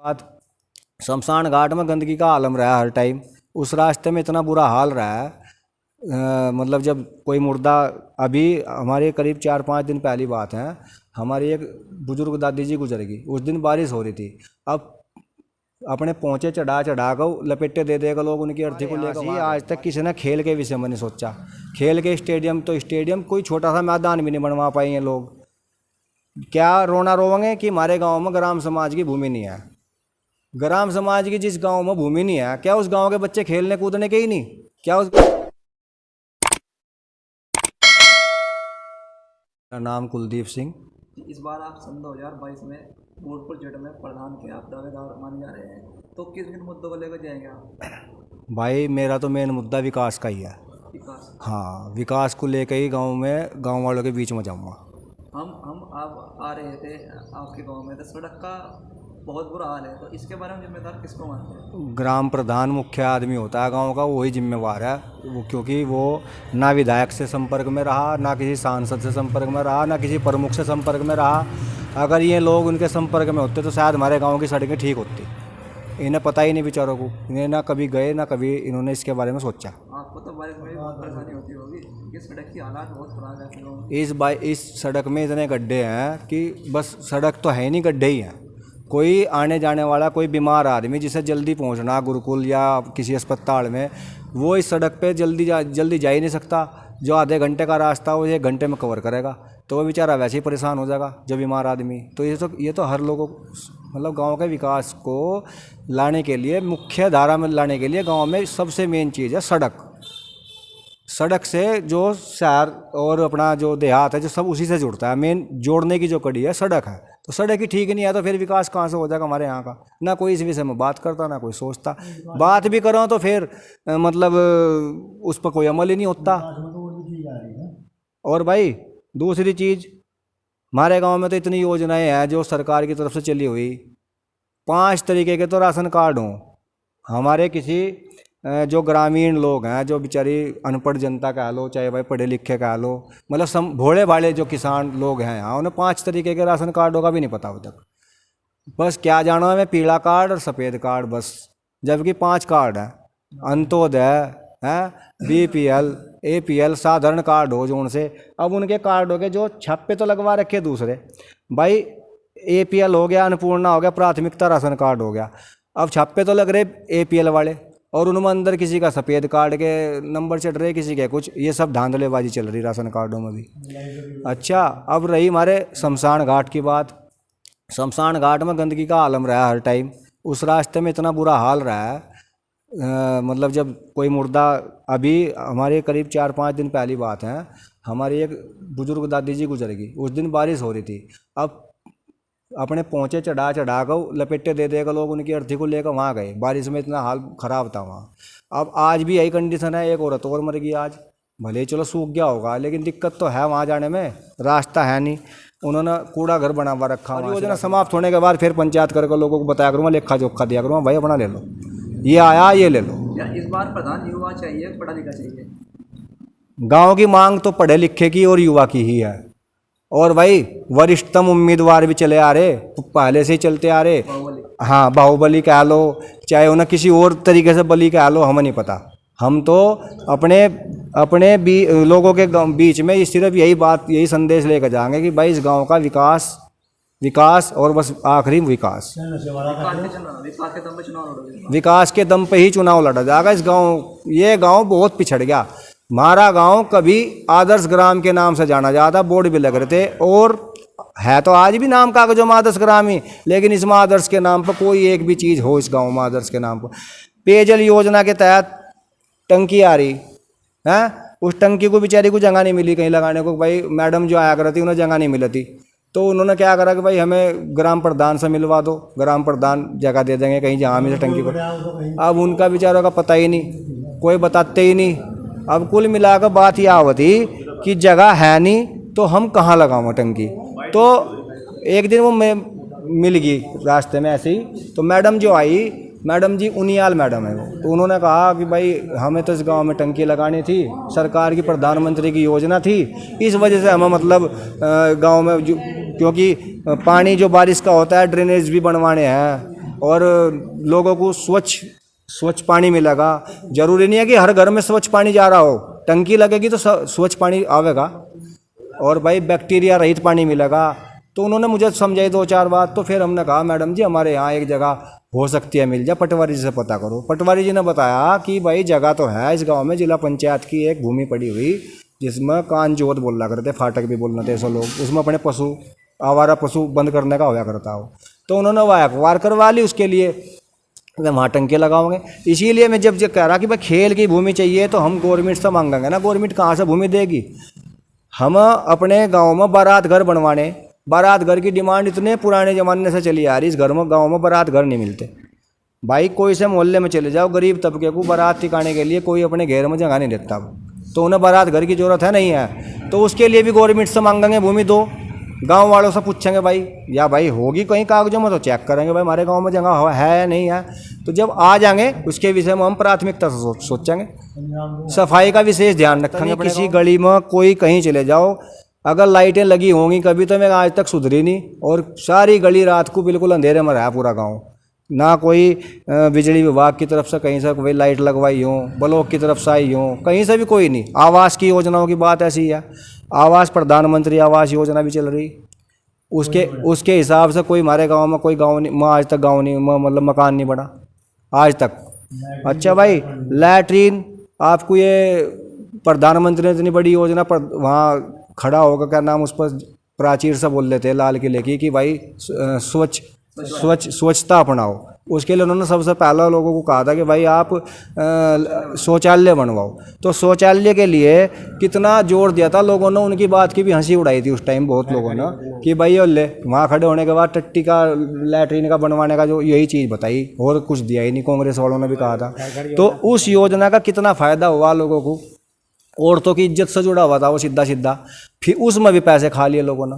बात शमशान घाट में गंदगी का आलम रहा है हर टाइम। उस रास्ते में इतना बुरा हाल रहा है, मतलब जब कोई मुर्दा, अभी हमारे करीब 4-5 दिन पहली बात है, हमारी एक बुजुर्ग दादी जी गुजर गई। उस दिन बारिश हो रही थी। अब अपने पहुँचे चढ़ा कर लपेटे दे देगा लोग उनकी अर्थी को लेकर। आज तक किसी ने खेल के विषय में नहीं सोचा। खेल के स्टेडियम तो स्टेडियम, कोई छोटा सा मैदान भी नहीं बनवा पाए हैं लोग। क्या रोना रोवेंगे कि हमारे गांव में ग्राम समाज की भूमि नहीं है। ग्राम समाज की जिस गांव में भूमि नहीं है, क्या उस गांव के बच्चे खेलने कूदने के ही नहीं? क्या उस मेरा नाम कुलदीप सिंह। इस बार आप सन 2022 में बोर्ड प्रोजेक्ट में प्रधान के आप दावेदार माने जा रहे हैं, तो किस किन मुद्दों को लेकर जाएंगे आप? भाई मेरा तो मेन मुद्दा विकास का ही है। विकास। हाँ, विकास को लेकर ही गांव में, गांव वालों के बीच में जाऊँगा। हम आप आ रहे थे आपके गांव में, तो सड़क का बहुत बुरा हाल है, तो इसके बारे में जिम्मेदार किसको मानते हैं? ग्राम प्रधान मुख्य आदमी होता है गांव का, वही जिम्मेवार है वो, क्योंकि वो ना विधायक से संपर्क में रहा, ना किसी सांसद से संपर्क में रहा, ना किसी प्रमुख से संपर्क में रहा। अगर ये लोग उनके संपर्क में होते तो शायद हमारे गांव की सड़कें ठीक होती। इन्हें पता ही नहीं बेचारों को, इन्हें ना कभी गए ना कभी इन्होंने इसके बारे में सोचा। आपको तो बारिश में भी बहुत परेशानी होती होगी, ये सड़क की हालात बहुत खराब है। इस सड़क में इतने गड्ढे हैं कि बस सड़क तो है नहीं, गड्ढे ही हैं। कोई आने जाने वाला, कोई बीमार आदमी जिसे जल्दी पहुंचना गुरुकुल या किसी अस्पताल में, वो इस सड़क पे जल्दी जा ही नहीं सकता। जो आधे घंटे का रास्ता वो 1 घंटे में कवर करेगा, तो वो बेचारा वैसे ही परेशान हो जाएगा जो बीमार आदमी। तो ये तो हर लोगों, मतलब गांव के विकास को लाने के लिए, मुख्य धारा में लाने के लिए गांव में सबसे मेन चीज़ है सड़क। सड़क से जो शहर और अपना जो देहात है, जो सब उसी से जुड़ता है। मेन जोड़ने की जो कड़ी है सड़क है। तो सड़क ही ठीक नहीं है तो फिर विकास कहाँ से हो जाएगा हमारे यहाँ का? ना कोई इस विषय में बात करता, ना कोई सोचता। बात भी करो तो फिर मतलब उस पर कोई अमल ही नहीं होता। और भाई दूसरी चीज़, हमारे गांव में तो इतनी योजनाएं हैं जो सरकार की तरफ से चली हुई। 5 तरीके के तो राशन कार्ड हों। हमारे किसी जो ग्रामीण लोग हैं, जो बेचारी अनपढ़ जनता कह लो, चाहे भाई पढ़े लिखे कह लो, मतलब भोले भाले जो किसान लोग हैं यहाँ, उन्हें 5 तरीके के राशन कार्डों का भी नहीं पता अब तक। बस क्या जाना है, पीला कार्ड और सफ़ेद कार्ड बस। जबकि 5 कार्ड हैं, अंत्योदय है, BPL, APL, साधारण कार्ड हो जो उनसे। अब उनके कार्डों के जो छापे तो लगवा रखे दूसरे। भाई APL हो गया, अन्नपूर्णा हो गया, प्राथमिकता राशन कार्ड हो गया। अब छापे तो लग रहे APL वाले, और उनमें अंदर किसी का सफ़ेद कार्ड के नंबर चढ़ रहे, किसी के कुछ। ये सब धांधलेबाजी चल रही राशन कार्डों में भी। अच्छा, अब रही हमारे शमशान घाट की बात। शमशान घाट में गंदगी का आलम रहा है हर टाइम। उस रास्ते में इतना बुरा हाल रहा है, मतलब जब कोई मुर्दा, अभी हमारे करीब 4-5 दिन पहली बात है, हमारी एक बुजुर्ग दादी जी गुजर गई। उस दिन बारिश हो रही थी। अब अपने पहुँचे चढ़ा कर लपेटे दे देगा लोग उनकी अर्थी को लेकर वहाँ गए। बारिश में इतना हाल ख़राब था वहाँ। अब आज भी यही कंडीशन है। एक औरत और मर गई आज। भले ही चलो सूख गया होगा, लेकिन दिक्कत तो है वहाँ जाने में, रास्ता है नहीं। उन्होंने कूड़ा घर बना हुआ रखा। योजना समाप्त होने के बाद फिर पंचायत करके लोगों को बताया करूँगा, लेखा जोखा दिया करूँगा, भाई अपना ले लो, ये आया ये ले लो। इस बार प्रधान युवा चाहिए, पढ़ा लिखा चाहिए? गाँव की मांग तो पढ़े लिखे की और युवा की ही है। और भाई वरिष्ठतम उम्मीदवार भी चले आ रहे, पहले से ही चलते आ रहे। हाँ, बाहुबली कह लो, चाहे उन्हें किसी और तरीके से बली कह लो, हमें नहीं पता। हम तो अपने लोगों के बीच में सिर्फ यही बात, यही संदेश लेकर जाएंगे कि भाई इस गांव का विकास और बस आखिरी विकास। विकास के दम पे ही चुनाव लड़ा जाएगा इस गांव। ये गांव बहुत पिछड़ गया। हमारा गांव कभी आदर्श ग्राम के नाम से जाना जाता, बोर्ड भी लग रहे थे, और है तो आज भी नाम कागजों में आदर्श ग्राम ही, लेकिन इसमें आदर्श के नाम पर कोई एक भी चीज़ हो इस गांव में आदर्श के नाम पर। पेयजल योजना के तहत टंकी आ रही है, उस टंकी को बेचारी को जगह नहीं मिली कहीं लगाने को। भाई मैडम जो आया करती उन्हें जगह नहीं मिली थी, तो उन्होंने क्या करा कि भाई हमें ग्राम प्रधान से मिलवा दो, ग्राम प्रधान जगह दे देंगे कहीं जहाँ मिले टंकी को। अब उनका बेचारों का पता ही नहीं, कोई बताते ही नहीं। अब कुल मिलाकर बात यह होती कि जगह है नहीं तो हम कहाँ लगाऊँ टंकी। तो एक दिन वो मिल गई रास्ते में ऐसे ही, तो मैडम जो आई, मैडम जी उनियाल मैडम है वो, तो उन्होंने कहा कि भाई हमें तो इस गांव में टंकी लगानी थी, सरकार की प्रधानमंत्री की योजना थी, इस वजह से हमें मतलब गांव में क्योंकि पानी जो बारिश का होता है ड्रेनेज भी बनवाने हैं, और लोगों को स्वच्छ पानी मिलेगा। जरूरी नहीं है कि हर घर में स्वच्छ पानी जा रहा हो, टंकी लगेगी तो स्वच्छ पानी आवेगा। और भाई बैक्टीरिया रहित पानी मिलेगा। तो उन्होंने मुझे समझाई 2-4 बात। तो फिर हमने कहा मैडम जी हमारे यहाँ एक जगह हो सकती है, मिल जाए, पटवारी जी से पता करो। पटवारी जी ने बताया कि भाई जगह तो है इस गांव में, जिला पंचायत की एक भूमि पड़ी हुई जिसमें कान जोत बोला करते, फाटक भी बोलना थे ऐसे लोग, उसमें अपने पशु, आवारा पशु बंद करने का होया करता हो। तो उन्होंने वायर करवा ली, उसके लिए मैं वहाँ टंके लगाओगे। इसीलिए मैं जब कह रहा कि भाई खेल की भूमि चाहिए तो हम गवर्नमेंट से मांगेंगे ना, गवर्नमेंट कहाँ से भूमि देगी। हम अपने गांव में बारात घर बनवाने, बारात घर की डिमांड इतने पुराने ज़माने से चली आ रही, इस घर में गांव में बारात घर नहीं मिलते। भाई कोई से मोहल्ले में चले जाओ, गरीब तबके को बारात टिकाने के लिए कोई अपने घेर में जगह नहीं देता, तो उन्हें बारात घर की ज़रूरत है नहीं है। तो उसके लिए भी गवर्नमेंट से मांगेंगे भूमि दो, गांव वालों से पूछेंगे भाई, या भाई होगी कहीं कागजों में तो चेक करेंगे भाई हमारे गांव में जगह है या नहीं है। तो जब आ जाएंगे उसके विषय में हम प्राथमिकता से सोचेंगे। सफाई का विशेष ध्यान रखेंगे। किसी गली में कोई कहीं चले जाओ, अगर लाइटें लगी होंगी कभी तो मैं आज तक सुधरी नहीं, और सारी गली रात को बिल्कुल अंधेरे में रहा पूरा गाँव। ना कोई बिजली विभाग की तरफ से कहीं से कोई लाइट लगवाई हो, ब्लॉक की तरफ से आई हो, कहीं से भी कोई नहीं। आवास की योजनाओं की बात ऐसी है, आवास प्रधानमंत्री आवास योजना भी चल रही, उसके हिसाब से कोई हमारे गांव में कोई गांव नहीं, आज तक गांव नहीं, मतलब मकान नहीं बना आज तक। अच्छा भाई लैट्रीन, आपको ये प्रधानमंत्री ने इतनी बड़ी योजना पर वहाँ खड़ा होगा, क्या नाम उस पर प्राचीर से बोल लेते हैं लाल किले की, कि भाई स्वच्छता अपनाओ। उसके लिए उन्होंने सबसे पहला लोगों को कहा था कि भाई आप शौचालय बनवाओ। तो शौचालय के लिए कितना जोर दिया था लोगों ने, उनकी बात की भी हंसी उड़ाई थी उस टाइम बहुत लोगों ने, कि भाई ये ले वहाँ खड़े होने के बाद टट्टी का लैट्रीन का बनवाने का जो यही चीज़ बताई, और कुछ दिया ही नहीं। कांग्रेस वालों ने भी कहा था। तो उस योजना का कितना फ़ायदा हुआ लोगों को, औरतों की इज्जत से जुड़ा हुआ था वो सीधा, फिर उसमें भी पैसे खा लिए लोगों ने।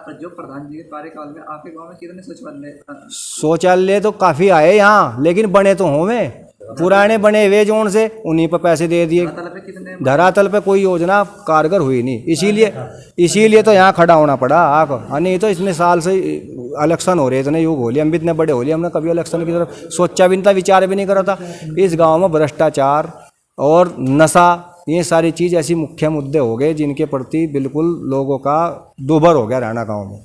तो जो प्रधान जी के कार्यकाल में आपके गांव में कितने शौचालय तो काफ़ी आए यहाँ, लेकिन बने तो होंगे, पुराने बने हुए जोन से उन्हीं पर पैसे दे दिए, धरातल पे कोई योजना कारगर हुई नहीं। इसीलिए तो यहाँ खड़ा होना पड़ा आग। नहीं तो इतने साल से इलेक्शन हो रहे, इतने युग हो लिए, हम भी इतने बड़े हो लिए, हमने कभी इलेक्शन की तरफ सोचा भी नहीं था, विचार भी नहीं करा था। इस गाँव में भ्रष्टाचार और नशा, ये सारी चीज़ ऐसी मुख्य मुद्दे हो गए जिनके प्रति बिल्कुल लोगों का दूभर हो गया रहना गाँव में।